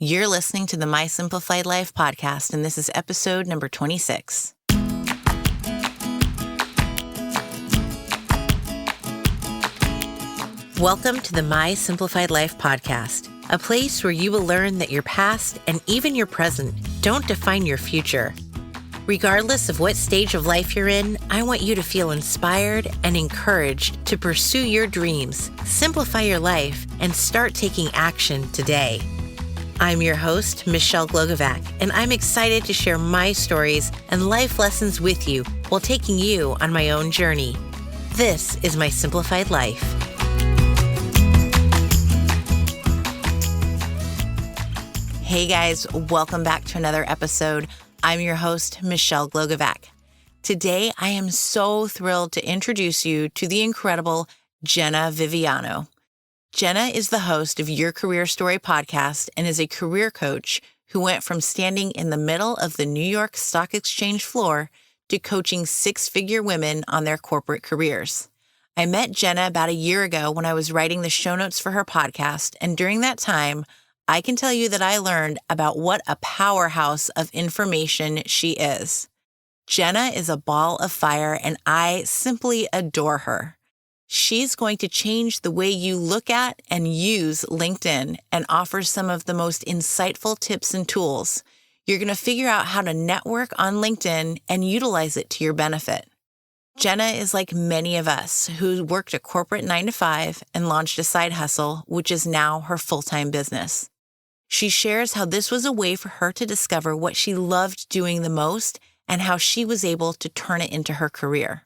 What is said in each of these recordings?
You're listening to the My Simplified Life podcast, and this is episode number 26. Welcome to the My Simplified Life podcast, a place where you will learn that your past and even your present don't define your future. Regardless of what stage of life you're in, I want you to feel inspired and encouraged to pursue your dreams, simplify your life, and start taking action today. I'm your host, Michelle Glogovac, and I'm excited to share my stories and life lessons with you while taking you on my own journey. This is My Simplified Life. Hey guys, welcome back to another episode. I'm your host, Michelle Glogovac. Today, I am so thrilled to introduce you to the incredible Jena Viviano. Jena is the host of Your Career Story podcast and is a career coach who went from standing in the middle of the New York Stock Exchange floor to coaching six-figure women on their corporate careers. I met Jena about a year ago when I was writing the show notes for her podcast, and during that time, I can tell you that I learned about what a powerhouse of information she is. Jena is a ball of fire, and I simply adore her. She's going to change the way you look at and use LinkedIn and offers some of the most insightful tips and tools. You're going to figure out how to network on LinkedIn and utilize it to your benefit. Jena is like many of us who worked a corporate 9-to-5 and launched a side hustle, which is now her full-time business. She shares how this was a way for her to discover what she loved doing the most and how she was able to turn it into her career.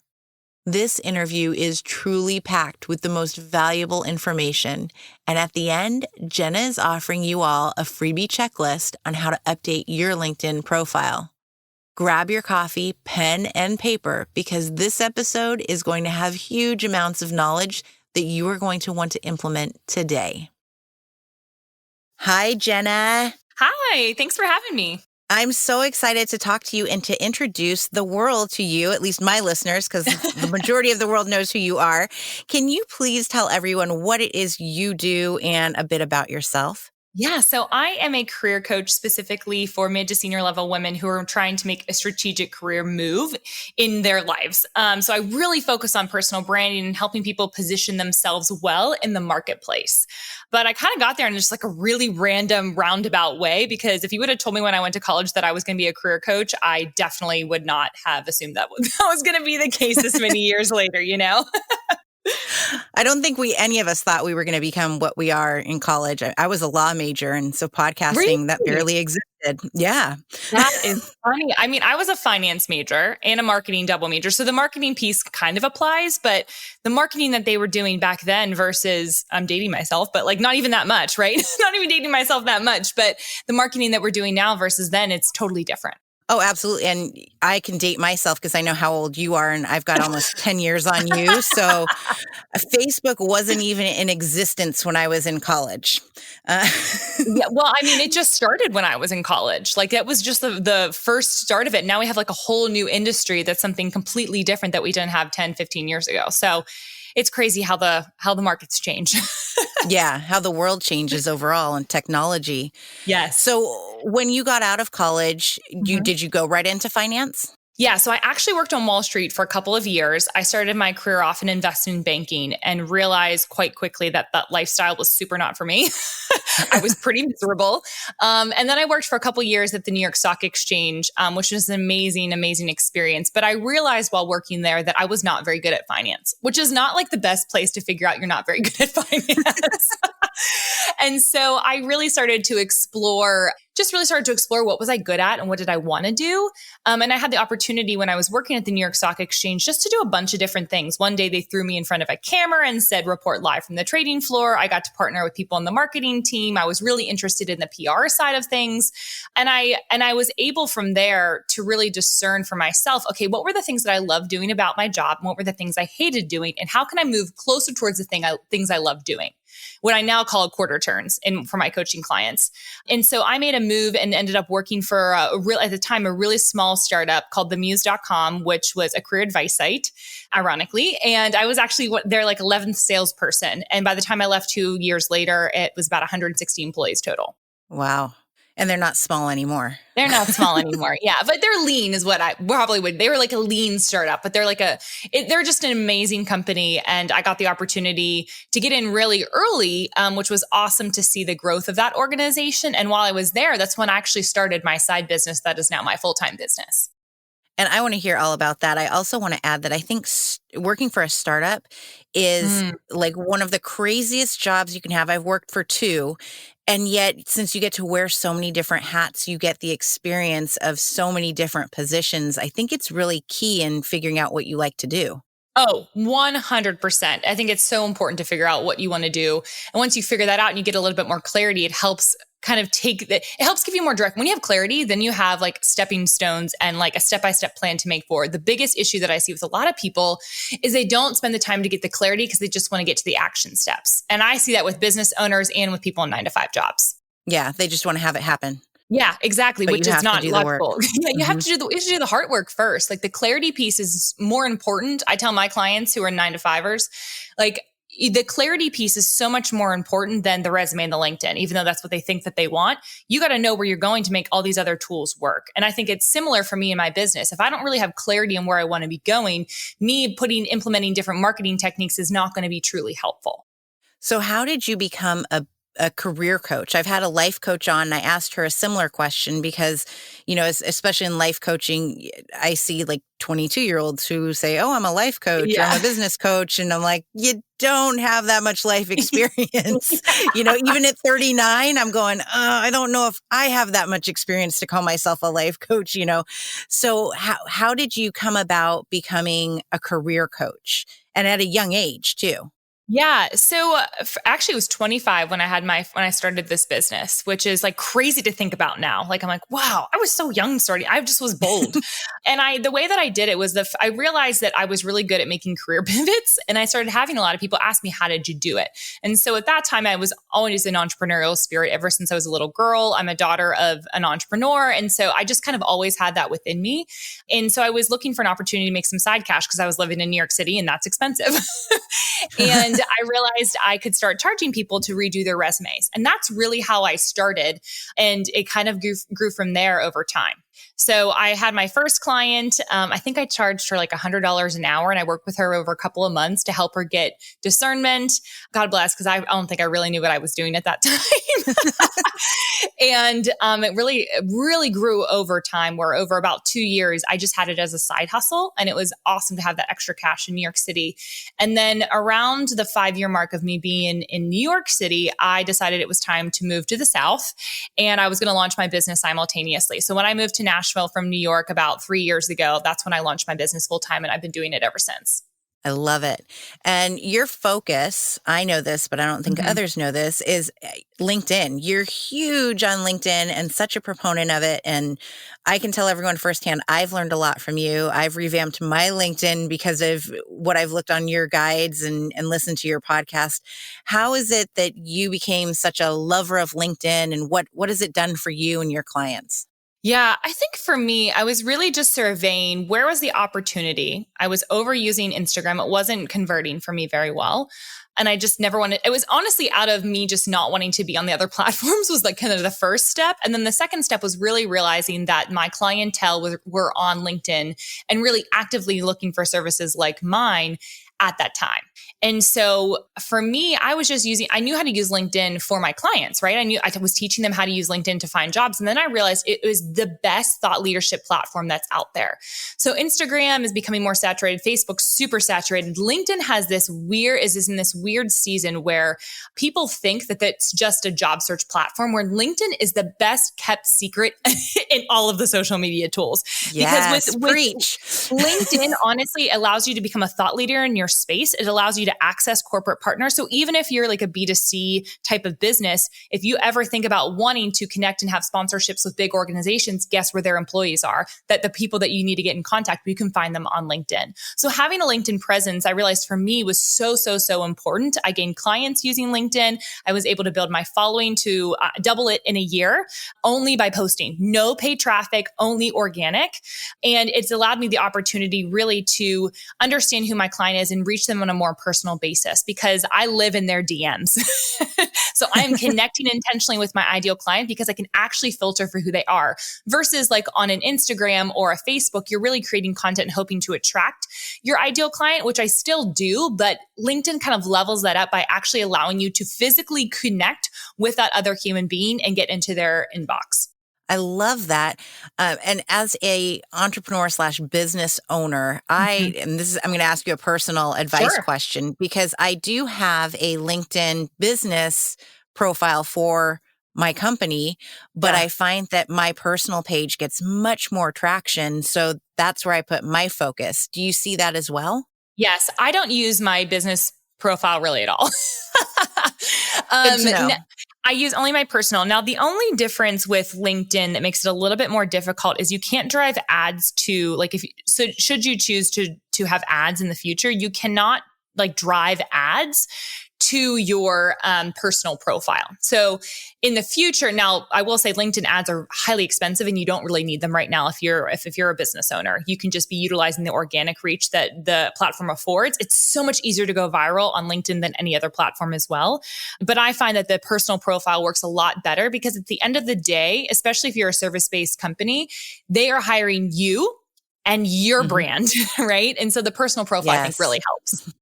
This interview is truly packed with the most valuable information, and at the end, Jena is offering you all a freebie checklist on how to update your LinkedIn profile. Grab your coffee, pen, and paper because this episode is going to have huge amounts of knowledge that you are going to want to implement today. Hi, Jena. Hi, thanks for having me. I'm so excited to talk to you and to introduce the world to you, at least my listeners, because the majority of the world knows who you are. Can you please tell everyone what it is you do and a bit about yourself? Yeah, so I am a career coach specifically for mid to senior level women who are trying to make a strategic career move in their lives. So I really focus on personal branding and helping people position themselves well in the marketplace. But I kind of got there in just like a really random roundabout way, because if you would have told me when I went to college that I was going to be a career coach, I definitely would not have assumed that was going to be the case this many years later, you know? I don't think any of us thought we were going to become what we are in college. I was a law major, and so podcasting, Really? that barely existed. Yeah. That is funny. I mean, I was a finance major and a marketing double major. So the marketing piece kind of applies, but the marketing that they were doing back then versus, I'm dating myself, but like not even that much, right? Not even dating myself that much, but the marketing that we're doing now versus then, it's totally different. Oh, absolutely. And I can date myself because I know how old you are, and I've got almost 10 years on you. So Facebook wasn't even in existence when I was in college. Yeah, well, I mean, it just started when I was in college. Like that was just the first start of it. Now we have like a whole new industry that's something completely different that we didn't have 10, 15 years ago. So it's crazy how the markets change. Yeah, how the world changes overall and technology. Yes. So when you got out of college, did you go right into finance? Yeah. So I actually worked on Wall Street for a couple of years. I started my career off in investment banking and realized quite quickly that lifestyle was super not for me. I was pretty miserable. And then I worked for a couple of years at the New York Stock Exchange, which was an amazing, amazing experience. But I realized while working there that I was not very good at finance, which is not like the best place to figure out you're not very good at finance. And so I really started to explore what was I good at and what did I want to do. And I had the opportunity when I was working at the New York Stock Exchange just to do a bunch of different things. One day they threw me in front of a camera and said, report live from the trading floor. I got to partner with people on the marketing team. I was really interested in the PR side of things. And I was able from there to really discern for myself, okay, what were the things that I loved doing about my job? And what were the things I hated doing? And how can I move closer towards the things I love doing? What I now call quarter turns for my coaching clients. And so I made a move and ended up working for at the time, a really small startup called themuse.com, which was a career advice site, ironically. And I was actually their 11th salesperson. And by the time I left 2 years later, it was about 160 employees total. Wow. And they're not small anymore. They're not small anymore. Yeah. But they're lean is what I probably would. They were like a lean startup, but they're like they're just an amazing company. And I got the opportunity to get in really early, which was awesome to see the growth of that organization. And while I was there, that's when I actually started my side business that is now my full-time business. And I want to hear all about that. I also want to add that I think working for a startup is like one of the craziest jobs you can have. I've worked for two. And yet, since you get to wear so many different hats, you get the experience of so many different positions. I think it's really key in figuring out what you like to do. Oh, 100%. I think it's so important to figure out what you want to do. And once you figure that out and you get a little bit more clarity, it helps kind of it helps give you more direct. When you have clarity, then you have like stepping stones and like a step-by-step plan to make forward. The biggest issue that I see with a lot of people is they don't spend the time to get the clarity because they just want to get to the action steps. And I see that with business owners and with people in 9-to-5 jobs. Yeah, they just want to have it happen. Yeah, exactly. But which is not logical. Yeah, you have to do the hard work first. Like the clarity piece is more important. I tell my clients who are 9-to-5ers, like the clarity piece is so much more important than the resume and the LinkedIn, even though that's what they think that they want. You got to know where you're going to make all these other tools work. And I think it's similar for me in my business. If I don't really have clarity on where I want to be going, me implementing different marketing techniques is not going to be truly helpful. So how did you become a career coach? I've had a life coach on and I asked her a similar question because, you know, especially in life coaching, I see like 22-year-olds who say, oh, I'm a life coach or I'm a business coach. And I'm like, you don't have that much life experience. You know, even at 39, I'm going, I don't know if I have that much experience to call myself a life coach, you know? So how did you come about becoming a career coach and at a young age too? Yeah. So actually it was 25 when I started this business, which is like crazy to think about now. Like, I'm like, wow, I was so young starting. I just was bold. And the way that I did it was I realized that I was really good at making career pivots. And I started having a lot of people ask me, how did you do it? And so at that time I was always an entrepreneurial spirit ever since I was a little girl. I'm a daughter of an entrepreneur. And so I just kind of always had that within me. And so I was looking for an opportunity to make some side cash because I was living in New York City and that's expensive. And I realized I could start charging people to redo their resumes. And that's really how I started. And it kind of grew from there over time. So I had my first client. I think I charged her like $100 an hour and I worked with her over a couple of months to help her get discernment. God bless, because I don't think I really knew what I was doing at that time. And it really grew over time, where over about 2 years, I just had it as a side hustle. And it was awesome to have that extra cash in New York City. And then around the 5-year mark of me being in New York City, I decided it was time to move to the South. And I was going to launch my business simultaneously. So when I moved to Nashville from New York about 3 years ago, that's when I launched my business full time. And I've been doing it ever since. I love it. And your focus, I know this, but I don't think others know this, is LinkedIn. You're huge on LinkedIn and such a proponent of it. And I can tell everyone firsthand, I've learned a lot from you. I've revamped my LinkedIn because of what I've looked on your guides and listened to your podcast. How is it that you became such a lover of LinkedIn, and what has it done for you and your clients? Yeah, I think for me, I was really just surveying where was the opportunity. I was overusing Instagram. It wasn't converting for me very well. And I just never wanted, it was honestly out of me just not wanting to be on the other platforms was like kind of the first step. And then the second step was really realizing that my clientele were on LinkedIn and really actively looking for services like mine at that time. And so for me, I knew how to use LinkedIn for my clients, right? I was teaching them how to use LinkedIn to find jobs. And then I realized it was the best thought leadership platform that's out there. So Instagram is becoming more saturated. Facebook's super saturated. LinkedIn is in this weird season where people think that it's just a job search platform, where LinkedIn is the best kept secret in all of the social media tools. Yes, because preach. LinkedIn honestly allows you to become a thought leader in your space. It allows you to access corporate partners. So even if you're like a B2C type of business, if you ever think about wanting to connect and have sponsorships with big organizations, guess where their employees are, that the people that you need to get in contact with, you can find them on LinkedIn. So having a LinkedIn presence, I realized for me was so important. I gained clients using LinkedIn. I was able to build my following to double it in a year only by posting. No paid traffic, only organic. And it's allowed me the opportunity really to understand who my client is and reach them on a more more personal basis because I live in their DMs. So I am connecting intentionally with my ideal client because I can actually filter for who they are versus like on an Instagram or a Facebook, you're really creating content and hoping to attract your ideal client, which I still do, but LinkedIn kind of levels that up by actually allowing you to physically connect with that other human being and get into their inbox. I love that. And as a entrepreneur slash business owner, I'm going to ask you a personal advice question because I do have a LinkedIn business profile for my company, but I find that my personal page gets much more traction. So that's where I put my focus. Do you see that as well? Yes. I don't use my business profile really at all. Good to know. I use only my personal. Now, the only difference with LinkedIn that makes it a little bit more difficult is you can't drive ads to should you choose to have ads in the future, you cannot like drive ads to your personal profile. So in the future, now I will say LinkedIn ads are highly expensive and you don't really need them right now. If you're a business owner, you can just be utilizing the organic reach that the platform affords. It's so much easier to go viral on LinkedIn than any other platform as well. But I find that the personal profile works a lot better because at the end of the day, especially if you're a service-based company, they are hiring you and your brand, right? And so the personal profile I think really helps.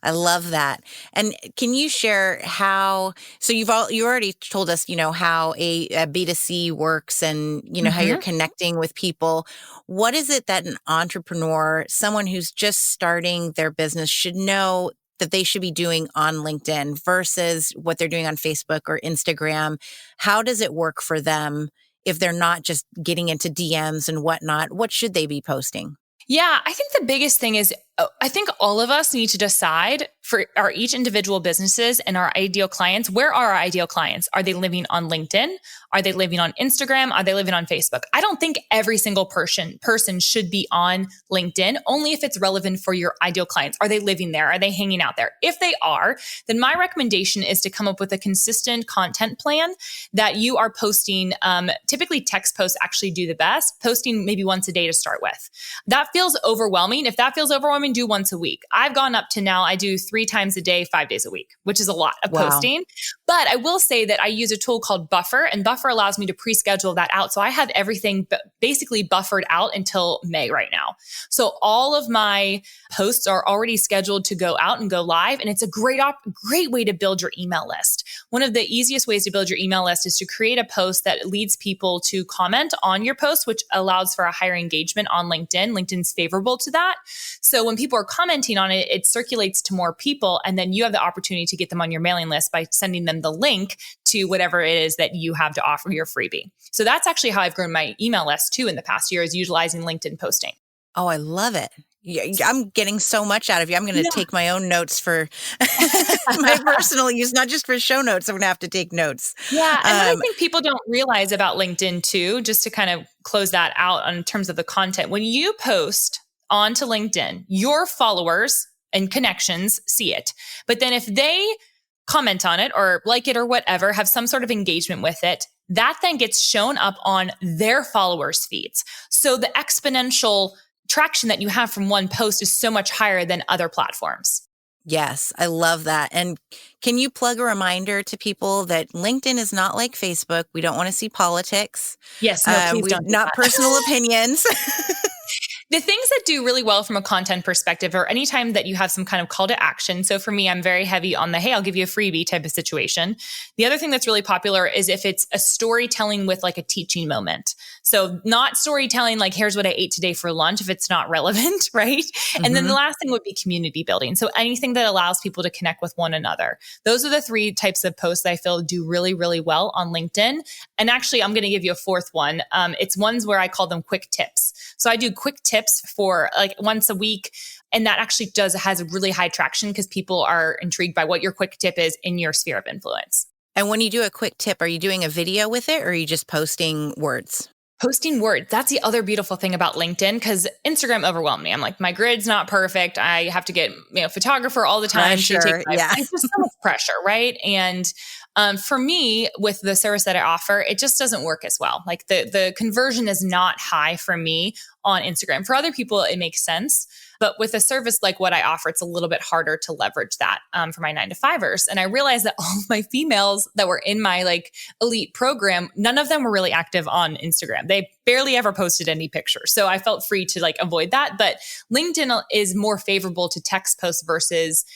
I love that. And can you share how, so you already told us, how a B2C works and, how you're connecting with people. What is it that an entrepreneur, someone who's just starting their business should know that they should be doing on LinkedIn versus what they're doing on Facebook or Instagram? How does it work for them if they're not just getting into DMs and whatnot? What should they be posting? Yeah, I think the biggest thing is I think all of us need to decide for our each individual businesses and our ideal clients, where are our ideal clients? Are they living on LinkedIn? Are they living on Instagram? Are they living on Facebook? I don't think every single person should be on LinkedIn, only if it's relevant for your ideal clients. Are they living there? Are they hanging out there? If they are, then my recommendation is to come up with a consistent content plan that you are posting. Typically text posts actually do the best, posting maybe once a day to start with. That feels overwhelming. If that feels overwhelming, do once a week. I've gone up to now, I do 3 times a day, 5 days a week, which is a lot of posting. But I will say that I use a tool called Buffer, and Buffer allows me to pre-schedule that out. So I have everything basically buffered out until May right now. So all of my posts are already scheduled to go out and go live. And it's a great way to build your email list. One of the easiest ways to build your email list is to create a post that leads people to comment on your post, which allows for a higher engagement on LinkedIn. LinkedIn's favorable to that. So when people are commenting on it, it circulates to more people. And then you have the opportunity to get them on your mailing list by sending them the link to whatever it is that you have to offer your freebie. So that's actually how I've grown my email list too in the past year, is utilizing LinkedIn posting. Oh, I love it. I'm getting so much out of you. I'm going to take my own notes for my personal use, not just for show notes. I'm going to have to take notes. Yeah. And what I think people don't realize about LinkedIn too, just to kind of close that out in terms of the content, when you post onto LinkedIn, your followers and connections see it. But then if they comment on it or like it or whatever, have some sort of engagement with it, that then gets shown up on their followers' feeds. So the exponential traction that you have from one post is so much higher than other platforms. Yes, I love that. And can you plug a reminder to people that LinkedIn is not like Facebook? We don't want to see politics. Yes, no, please don't. Not personal opinions. The things that do really well from a content perspective are anytime that you have some kind of call to action. So for me, I'm very heavy on the, hey, I'll give you a freebie type of situation. The other thing that's really popular is if it's a storytelling with like a teaching moment. So not storytelling like, here's what I ate today for lunch if it's not relevant, right? And then the last thing would be community building. So anything that allows people to connect with one another. Those are the 3 types of posts that I feel do really, really well on LinkedIn. And actually, I'm going to give you a 4th one. It's ones where I call them quick tips. So I do quick tips for like once a week. And that actually has a really high traction because people are intrigued by what your quick tip is in your sphere of influence. And when you do a quick tip, are you doing a video with it or are you just posting words? Posting words. That's the other beautiful thing about LinkedIn, because Instagram overwhelmed me. I'm like, my grid's not perfect. I have to get photographer all the time. Pressure, It's just so much pressure, right? And For me, with the service that I offer, it just doesn't work as well. Like the conversion is not high for me on Instagram. For other people, it makes sense. But with a service like what I offer, it's a little bit harder to leverage that for my 9-to-5ers. And I realized that all of my females that were in my like elite program, none of them were really active on Instagram. They barely ever posted any pictures. So I felt free to like avoid that. But LinkedIn is more favorable to text posts versus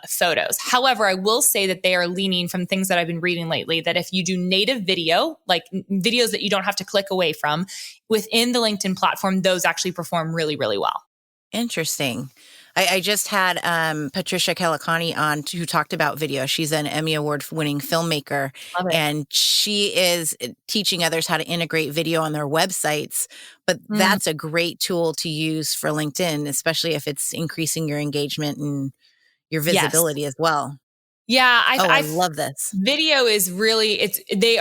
photos. However, I will say that they are leaning from things that I've been reading lately, that if you do native video, like videos that you don't have to click away from within the LinkedIn platform, those actually perform really, really well. Interesting. I just had Patricia Kalikani on who talked about video. She's an Emmy Award winning filmmaker, and she is teaching others how to integrate video on their websites. But that's a great tool to use for LinkedIn, especially if it's increasing your engagement and your visibility as well. Yeah, I love this. Video is really they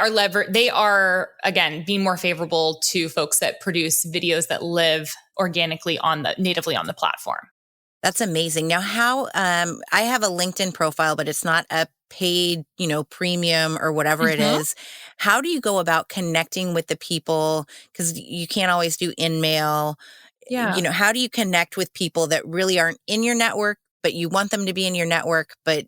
are again being more favorable to folks that produce videos that live organically natively on the platform. That's amazing. Now, how I have a LinkedIn profile, but it's not a paid, premium or whatever it is. How do you go about connecting with the people? Because you can't always do in-mail. Yeah. How do you connect with people that really aren't in your network, but you want them to be in your network, but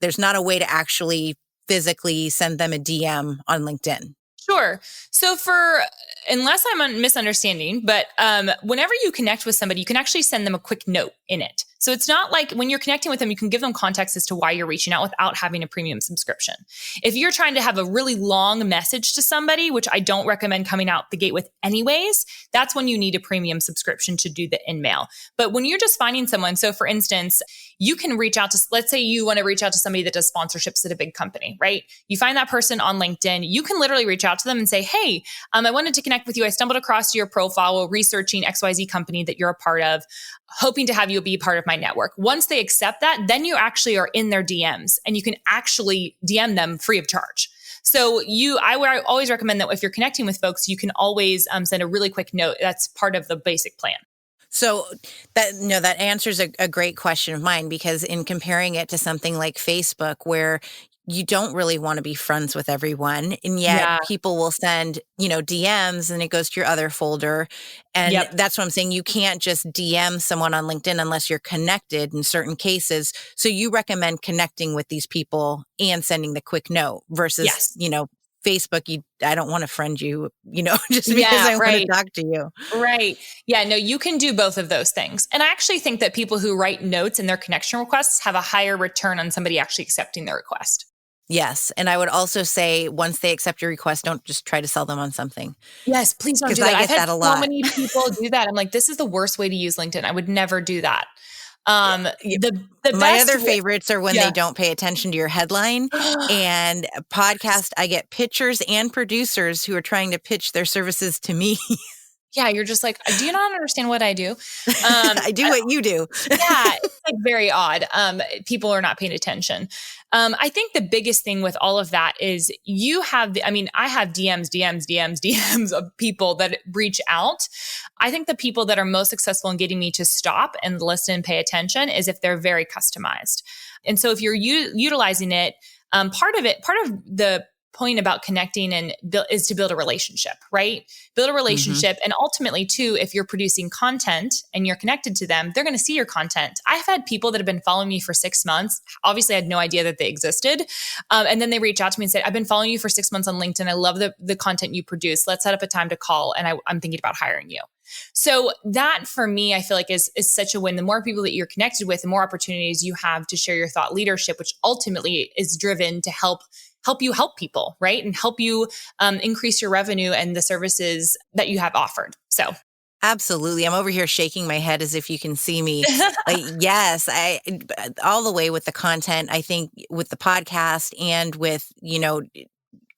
there's not a way to actually physically send them a DM on LinkedIn? Sure. So unless I'm misunderstanding, but whenever you connect with somebody, you can actually send them a quick note in it. So it's not like when you're connecting with them, you can give them context as to why you're reaching out without having a premium subscription. If you're trying to have a really long message to somebody, which I don't recommend coming out the gate with anyways, that's when you need a premium subscription to do the in-mail. But when you're just finding someone, so for instance, you can reach out to, let's say you want to reach out to somebody that does sponsorships at a big company, right? You find that person on LinkedIn, you can literally reach out to them and say, hey, I wanted to connect with you. I stumbled across your profile while researching XYZ company that you're a part of, hoping to have you be a part of my network. Once they accept that, then you actually are in their DMs and you can actually DM them free of charge. So I would always recommend that if you're connecting with folks, you can always send a really quick note. That's part of the basic plan. So that answers a great question of mine, because in comparing it to something like Facebook, where you don't really want to be friends with everyone, and yet people will send, DMs and it goes to your other folder. And that's what I'm saying. You can't just DM someone on LinkedIn unless you're connected in certain cases. So you recommend connecting with these people and sending the quick note versus, Facebook, I don't want to friend you, just because I want to talk to you. Right. Yeah, no, you can do both of those things. And I actually think that people who write notes in their connection requests have a higher return on somebody actually accepting their request. Yes. And I would also say once they accept your request, don't just try to sell them on something. Yes, please don't do that. I've had so many people do that. I'm like, this is the worst way to use LinkedIn. I would never do that. My other favorites are when they don't pay attention to your headline. And podcast, I get pitchers and producers who are trying to pitch their services to me. Yeah, you're just like, do you not understand what I do? I do what you do. Yeah, it's like very odd. People are not paying attention. I think the biggest thing with all of that is I have DMs of people that reach out. I think the people that are most successful in getting me to stop and listen and pay attention is if they're very customized. And so if you're utilizing it, part of the point about connecting is to build a relationship, right? Build a relationship. And ultimately too, if you're producing content and you're connected to them, they're going to see your content. I've had people that have been following me for 6 months. Obviously I had no idea that they existed. And then they reach out to me and say, I've been following you for 6 months on LinkedIn. I love the content you produce. Let's set up a time to call. And I'm thinking about hiring you. So that for me, I feel like is such a win. The more people that you're connected with, the more opportunities you have to share your thought leadership, which ultimately is driven to help you help people, right? And help you increase your revenue and the services that you have offered. So. Absolutely. I'm over here shaking my head as if you can see me. Yes, all the way with the content, I think with the podcast and with,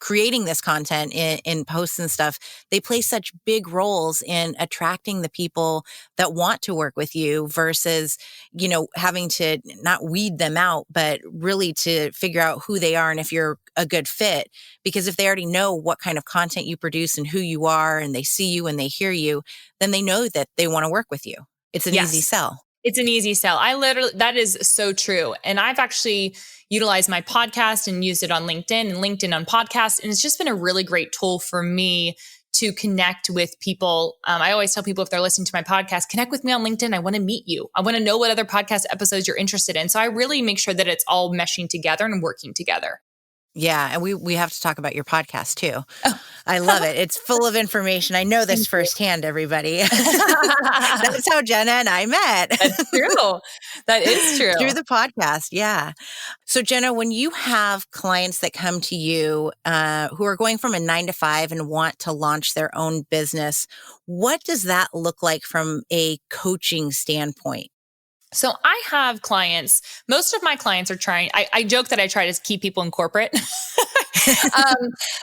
creating this content in posts and stuff, they play such big roles in attracting the people that want to work with you versus, having to not weed them out, but really to figure out who they are and if you're a good fit. Because if they already know what kind of content you produce and who you are, and they see you and they hear you, then they know that they want to work with you. It's an easy sell. It's an easy sell. That is so true. And I've actually utilized my podcast and used it on LinkedIn and LinkedIn on podcasts. And it's just been a really great tool for me to connect with people. I always tell people if they're listening to my podcast, connect with me on LinkedIn. I want to meet you. I want to know what other podcast episodes you're interested in. So I really make sure that it's all meshing together and working together. Yeah. And we have to talk about your podcast too. Oh. I love it. It's full of information. I know this firsthand, everybody. That's how Jena and I met. That's true. That is true. Through the podcast. Yeah. So Jena, when you have clients that come to you who are going from a 9 to 5 and want to launch their own business, what does that look like from a coaching standpoint? So I have clients, most of my clients are trying, I joke that I try to keep people in corporate.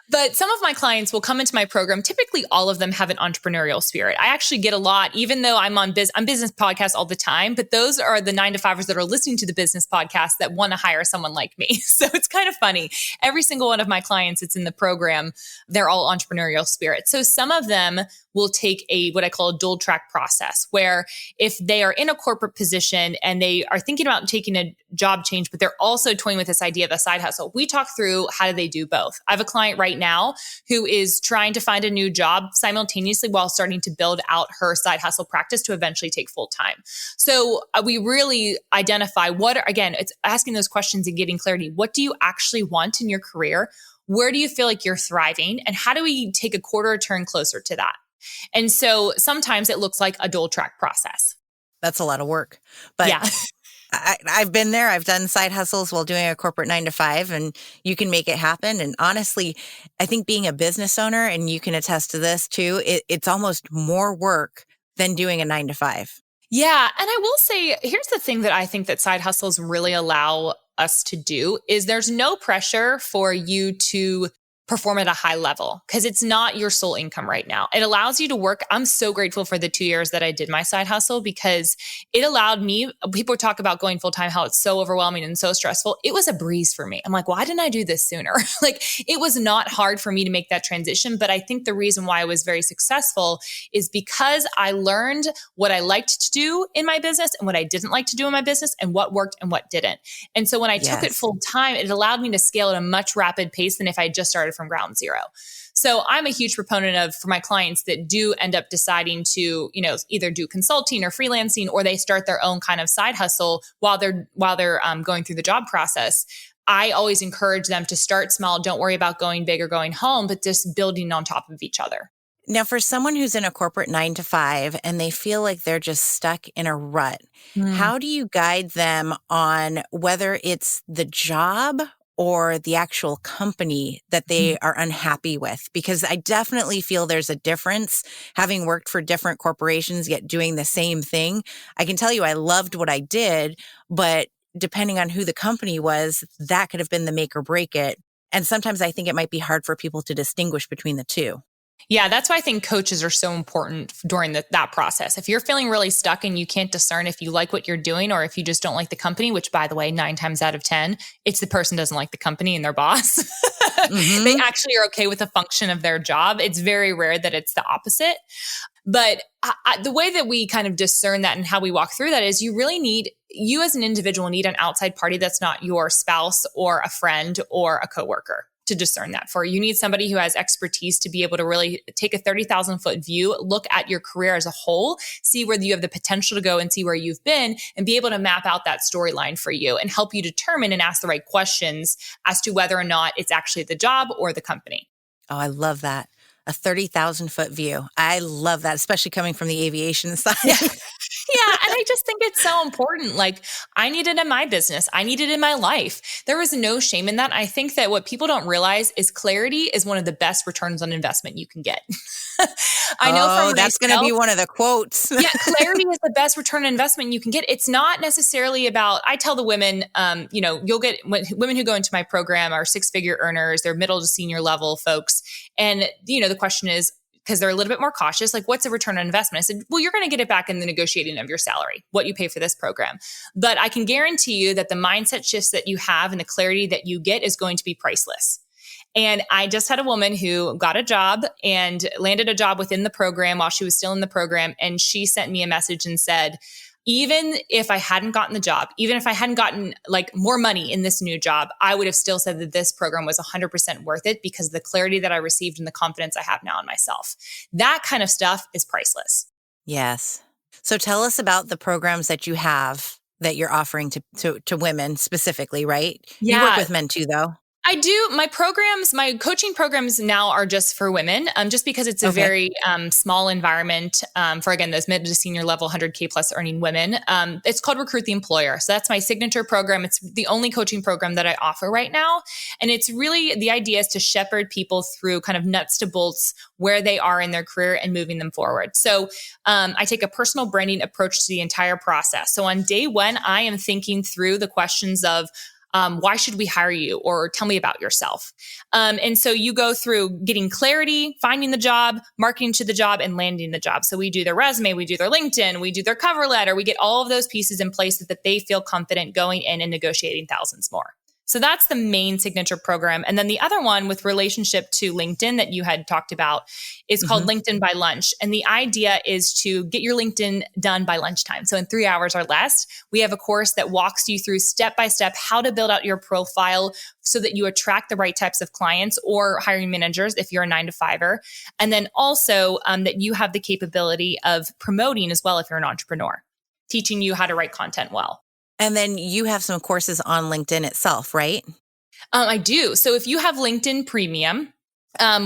But some of my clients will come into my program. Typically, all of them have an entrepreneurial spirit. I actually get a lot, even though I'm business podcasts all the time, but those are the 9 to 5ers that are listening to the business podcast that want to hire someone like me. So it's kind of funny. Every single one of my clients that's in the program, they're all entrepreneurial spirit. So some of them will take what I call a dual track process, where if they are in a corporate position and they are thinking about taking a job change, but they're also toying with this idea of a side hustle, we talk through how do they do both. I have a client right now who is trying to find a new job simultaneously while starting to build out her side hustle practice to eventually take full time. So we really identify it's asking those questions and getting clarity. What do you actually want in your career? Where do you feel like you're thriving? And how do we take a quarter turn closer to that? And so sometimes it looks like a dual track process. That's a lot of work. But yeah. I've been there. I've done side hustles while doing a corporate 9 to 5, and you can make it happen. And honestly, I think being a business owner, and you can attest to this too, it's almost more work than doing a 9 to 5. Yeah. And I will say, here's the thing that I think that side hustles really allow us to do is there's no pressure for you to perform at a high level because it's not your sole income right now. It allows you to work. I'm so grateful for the 2 years that I did my side hustle because it allowed me, people talk about going full time, how it's so overwhelming and so stressful. It was a breeze for me. I'm like, why didn't I do this sooner? Like it was not hard for me to make that transition. But I think the reason why I was very successful is because I learned what I liked to do in my business and what I didn't like to do in my business and what worked and what didn't. And so when I took it full time, it allowed me to scale at a much rapid pace than if I just started from ground zero. So I'm a huge proponent for my clients that do end up deciding to, either do consulting or freelancing, or they start their own kind of side hustle while they're going through the job process. I always encourage them to start small. Don't worry about going big or going home, but just building on top of each other. Now, for someone who's in a corporate 9 to 5 and they feel like they're just stuck in a rut, how do you guide them on whether it's the job or the actual company that they are unhappy with? Because I definitely feel there's a difference having worked for different corporations, yet doing the same thing. I can tell you I loved what I did, but depending on who the company was, that could have been the make or break it. And sometimes I think it might be hard for people to distinguish between the two. Yeah, that's why I think coaches are so important during that process. If you're feeling really stuck and you can't discern if you like what you're doing or if you just don't like the company, which by the way, 9 times out of 10, it's the person doesn't like the company and their boss. They actually are okay with the function of their job. It's very rare that it's the opposite. But the way that we kind of discern that and how we walk through that is you as an individual need an outside party that's not your spouse or a friend or a coworker to discern that for. You need somebody who has expertise to be able to really take a 30,000 foot view, look at your career as a whole, see where you have the potential to go and see where you've been, and be able to map out that storyline for you and help you determine and ask the right questions as to whether or not it's actually the job or the company. Oh, I love that. A 30,000 foot view. I love that, especially coming from the aviation side. Yeah. And I just think it's so important. Like I need it in my business. I need it in my life. There is no shame in that. I think that what people don't realize is clarity is one of the best returns on investment you can get. I know that's going to be one of the quotes. Yeah. Clarity is the best return on investment you can get. It's not necessarily about, I tell the women, you'll get women who go into my program are 6-figure earners. They're middle to senior level folks. And, the question is, because they're a little bit more cautious, like what's a return on investment? I said, well, you're going to get it back in the negotiating of your salary, what you pay for this program. But I can guarantee you that the mindset shifts that you have and the clarity that you get is going to be priceless. And I just had a woman who got a job and landed a job within the program while she was still in the program. And she sent me a message and said, even if I hadn't gotten the job, even if I hadn't gotten like more money in this new job, I would have still said that this program was 100% worth it because of the clarity that I received and the confidence I have now in myself. That kind of stuff is priceless. Yes. So tell us about the programs that you have that you're offering to women specifically, right? You work Yeah. with men too, though. I do. My coaching programs now are just for women, just because it's a Okay. very small environment for, again, those mid to senior level 100K plus earning women. It's called Recruit the Employer. So that's my signature program. It's the only coaching program that I offer right now. And it's really, the idea is to shepherd people through kind of nuts to bolts where they are in their career and moving them forward. So I take a personal branding approach to the entire process. So on day one, I am thinking through the questions of, why should we hire you? Or tell me about yourself. And so you go through getting clarity, finding the job, marketing to the job, and landing the job. So we do their resume, we do their LinkedIn, we do their cover letter. We get all of those pieces in place so that they feel confident going in and negotiating thousands more. So that's the main signature program. And then the other one with relationship to LinkedIn that you had talked about is called LinkedIn by lunch. And the idea is to get your LinkedIn done by lunchtime. So in 3 hours or less, we have a course that walks you through step by step how to build out your profile so that you attract the right types of clients or hiring managers if you're a 9-to-5er. And then also that you have the capability of promoting as well if you're an entrepreneur, teaching you how to write content well. And then you have some courses on LinkedIn itself, right? I do. So if you have LinkedIn Premium,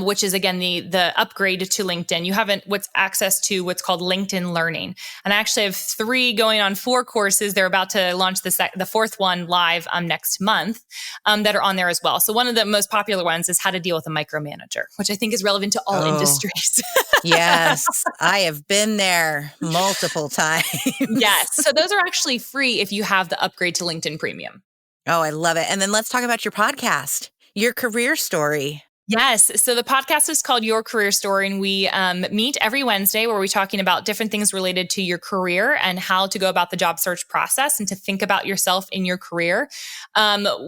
which is again the upgrade to LinkedIn, you have what's access to what's called LinkedIn Learning. And I actually have 3 going on 4 courses. They're about to launch the 4th one live next month that are on there as well. So one of the most popular ones is how to deal with a micromanager, which I think is relevant to all industries. Yes, I have been there multiple times. Yes. So those are actually free if you have the upgrade to LinkedIn Premium. Oh, I love it. And then let's talk about your podcast, your career story. Yes. So the podcast is called Your Career Story, and we meet every Wednesday where we're talking about different things related to your career and how to go about the job search process and to think about yourself in your career.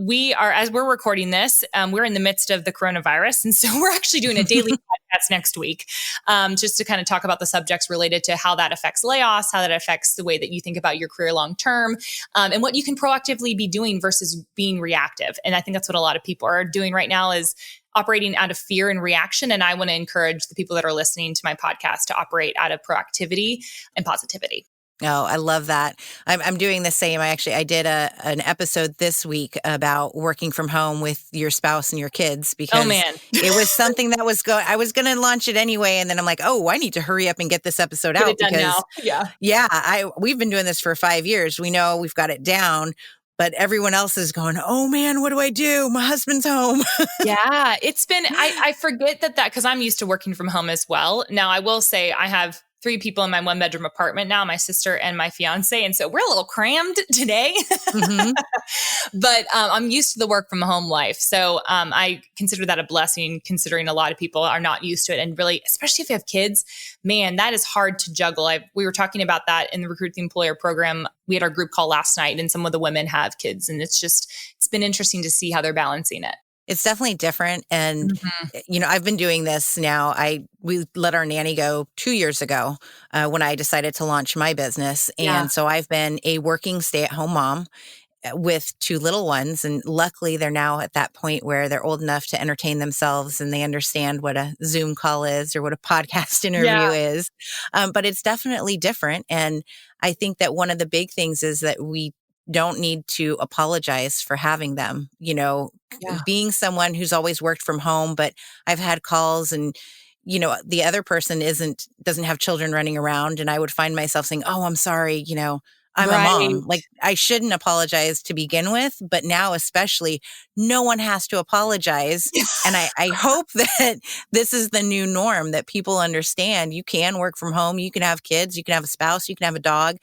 We are, as we're recording this, we're in the midst of the coronavirus. And so we're actually doing a daily podcast next week just to kind of talk about the subjects related to how that affects layoffs, how that affects the way that you think about your career long term, and what you can proactively be doing versus being reactive. And I think that's what a lot of people are doing right now is operating out of fear and reaction. And I want to encourage the people that are listening to my podcast to operate out of proactivity and positivity. Oh, I love that. I'm doing the same. I did an episode this week about working from home with your spouse and your kids because it was something that I was going to launch it anyway. And then I'm like, oh, I need to hurry up and get this episode out because we've been doing this for 5 years. We know we've got it down. But everyone else is going, oh man, what do I do? My husband's home. Yeah, it's been, I forget that because I'm used to working from home as well. Now, I will say I have 3 people in my 1-bedroom apartment now, my sister and my fiance. And so we're a little crammed today, but I'm used to the work from home life. So I consider that a blessing considering a lot of people are not used to it. And really, especially if you have kids, man, that is hard to juggle. We were talking about that in the Recruit the Employer program. We had our group call last night and some of the women have kids. And it's been interesting to see how they're balancing it. It's definitely different. And, I've been doing this now. We let our nanny go 2 years ago when I decided to launch my business. And so I've been a working stay-at-home mom with 2 little ones. And luckily, they're now at that point where they're old enough to entertain themselves and they understand what a Zoom call is or what a podcast interview is. But it's definitely different. And I think that one of the big things is that we don't need to apologize for having them, being someone who's always worked from home, but I've had calls and, the other person doesn't have children running around. And I would find myself saying, oh, I'm sorry, I'm a mom. Like I shouldn't apologize to begin with, but now especially no one has to apologize. And I hope that this is the new norm that people understand. You can work from home. You can have kids, you can have a spouse, you can have a dog.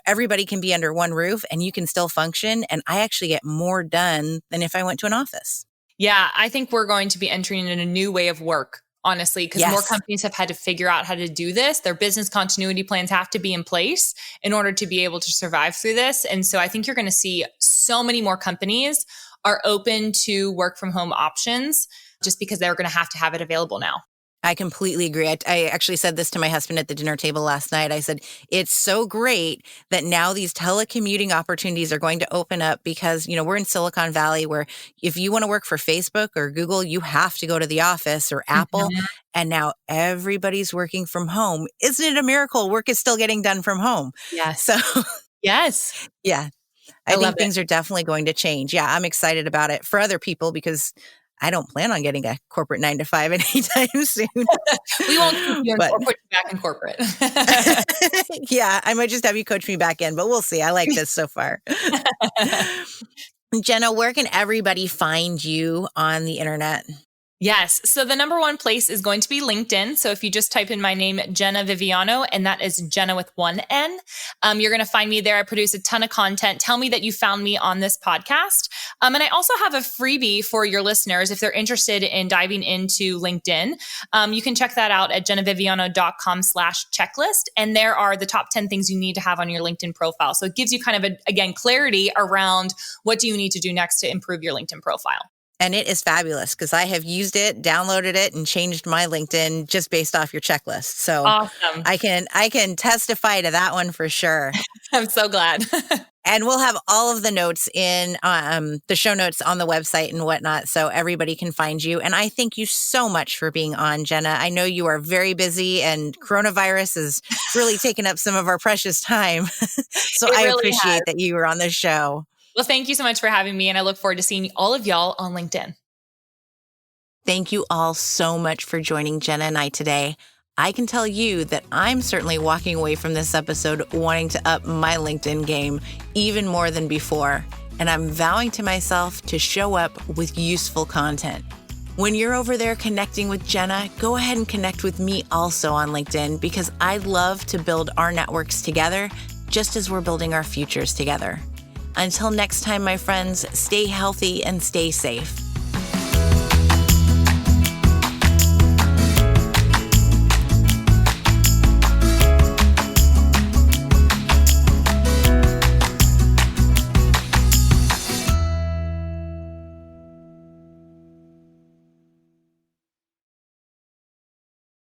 Everybody can be under one roof and you can still function. And I actually get more done than if I went to an office. Yeah, I think we're going to be entering in a new way of work, honestly, because more companies have had to figure out how to do this. Their business continuity plans have to be in place in order to be able to survive through this. And so I think you're going to see so many more companies are open to work from home options just because they're going to have it available now. I completely agree. I actually said this to my husband at the dinner table last night. I said, it's so great that now these telecommuting opportunities are going to open up because, we're in Silicon Valley where if you want to work for Facebook or Google, you have to go to the office or Apple. Mhm. And now everybody's working from home. Isn't it a miracle? Work is still getting done from home. Yes. So, Yes. yeah, I I love think it. things are definitely going to change. Yeah, I'm excited about it for other people because I don't plan on getting a corporate 9 to 5 anytime soon. We won't keep you in But or put you back in corporate. yeah, I might just have you coach me back in, but we'll see. I like this so far. Jena, where can everybody find you on the internet? Yes. So the number one place is going to be LinkedIn. So if you just type in my name, Jena Viviano, and that is Jena with one N, you're going to find me there. I produce a ton of content. Tell me that you found me on this podcast. And I also have a freebie for your listeners. If they're interested in diving into LinkedIn, you can check that out at jenaviviano.com/checklist. And there are the top 10 things you need to have on your LinkedIn profile. So it gives you kind of, again, clarity around what do you need to do next to improve your LinkedIn profile. And it is fabulous because I have used it, downloaded it, and changed my LinkedIn just based off your checklist. So Awesome. I can testify to that one for sure. I'm so glad. And we'll have all of the notes in the show notes on the website and whatnot, so everybody can find you. And I thank you so much for being on, Jena. I know you are very busy, and coronavirus has really taken up some of our precious time. So I really appreciate has. that you were on the show. Well, thank you so much for having me, and I look forward to seeing all of y'all on LinkedIn. Thank you all so much for joining Jena and I today. I can tell you that I'm certainly walking away from this episode wanting to up my LinkedIn game even more than before, and I'm vowing to myself to show up with useful content. When you're over there connecting with Jena, go ahead and connect with me also on LinkedIn because I'd love to build our networks together just as we're building our futures together. Until next time, my friends, stay healthy and stay safe.